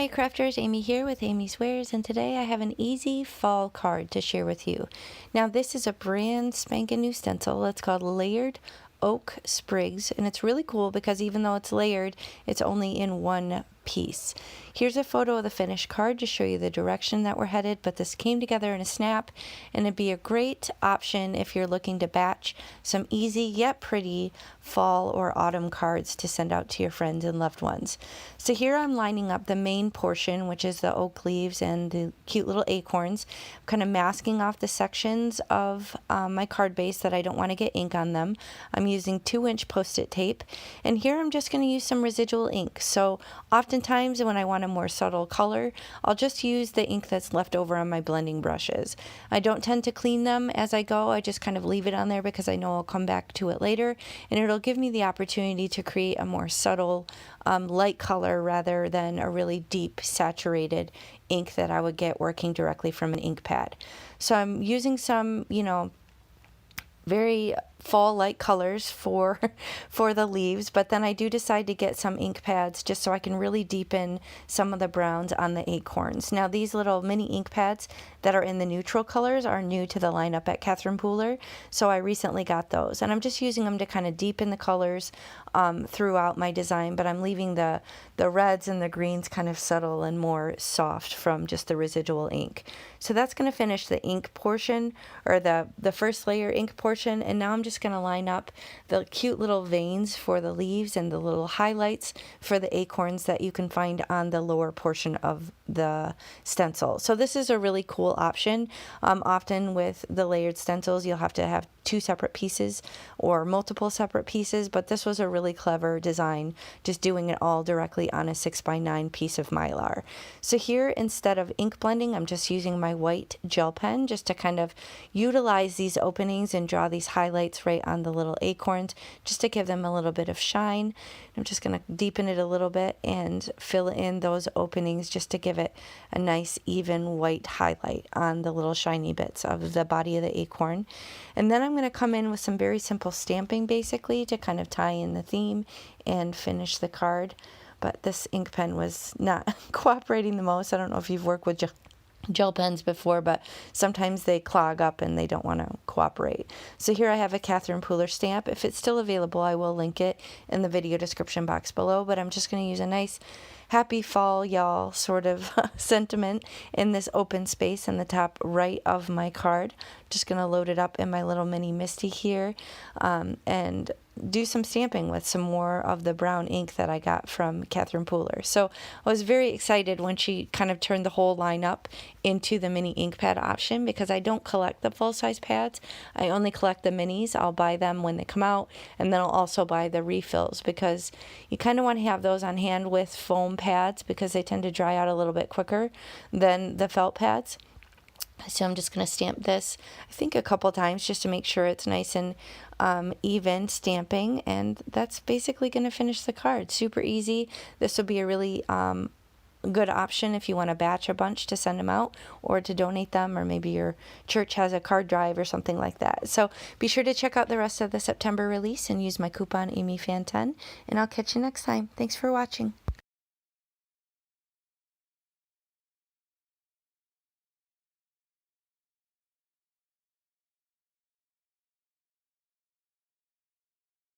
Hi crafters, Amy here with Amy's Wares, and today I have an easy fall card to share with you. Now this is a brand spanking new stencil. It's called Layered Oak Sprigs, and it's really cool because even though it's layered, it's only in one piece. Here's a photo of the finished card to show you the direction that we're headed, but this came together in a snap, and it'd be a great option if you're looking to batch some easy yet pretty fall or autumn cards to send out to your friends and loved ones. So here I'm lining up the main portion, which is the oak leaves and the cute little acorns. I'm kind of masking off the sections of my card base that I don't want to get ink on them. I'm using 2-inch post-it tape, and here I'm just going to use some residual ink. So oftentimes when I want a more subtle color, I'll just use the ink that's left over on my blending brushes. I don't tend to clean them as I go. I just kind of leave it on there because I know I'll come back to it later, and it'll give me the opportunity to create a more subtle light color rather than a really deep saturated ink that I would get working directly from an ink pad. So I'm using some, very fall-like colors for the leaves, but then I do decide to get some ink pads just so I can really deepen some of the browns on the acorns. Now these little mini ink pads that are in the neutral colors are new to the lineup at Catherine Pooler, so I recently got those, and I'm just using them to kind of deepen the colors throughout my design, but I'm leaving the reds and the greens kind of subtle and more soft from just the residual ink. So that's going to finish the ink portion, or the first layer ink portion, and now I'm just going to line up the cute little veins for the leaves and the little highlights for the acorns that you can find on the lower portion of the stencil. So this is a really cool option. Often with the layered stencils you'll have to have 2 separate pieces or multiple separate pieces, but this was a really clever design, just doing it all directly on a 6x9 piece of Mylar. So here, instead of ink blending, I'm just using my white gel pen just to kind of utilize these openings and draw these highlights right on the little acorns just to give them a little bit of shine. I'm just going to deepen it a little bit and fill in those openings just to give it a nice even white highlight on the little shiny bits of the body of the acorn. And then I'm going to come in with some very simple stamping basically to kind of tie in the theme and finish the card. But this ink pen was not cooperating the most. I don't know if you've worked with gel pens before, but sometimes they clog up and they don't want to cooperate. So here I have a Catherine Pooler stamp. If it's still available, I will link it in the video description box below, but I'm just going to use a nice happy fall y'all sort of sentiment in this open space in the top right of my card. Just going to load it up in my little mini Misty here and do some stamping with some more of the brown ink that I got from Catherine Pooler. So I was very excited when she kind of turned the whole line up into the mini ink pad option, because I don't collect the full-size pads. I only collect the minis. I'll buy them when they come out, and then I'll also buy the refills because you kind of want to have those on hand with foam pads because they tend to dry out a little bit quicker than the felt pads. So I'm just going to stamp this, I think, a couple times just to make sure it's nice and even stamping, and that's basically going to finish the card. Super easy. This will be a really good option if you want to batch a bunch to send them out or to donate them, or maybe your church has a card drive or something like that. So be sure to check out the rest of the September release and use my coupon AmyFan10, and I'll catch you next time. Thanks for watching.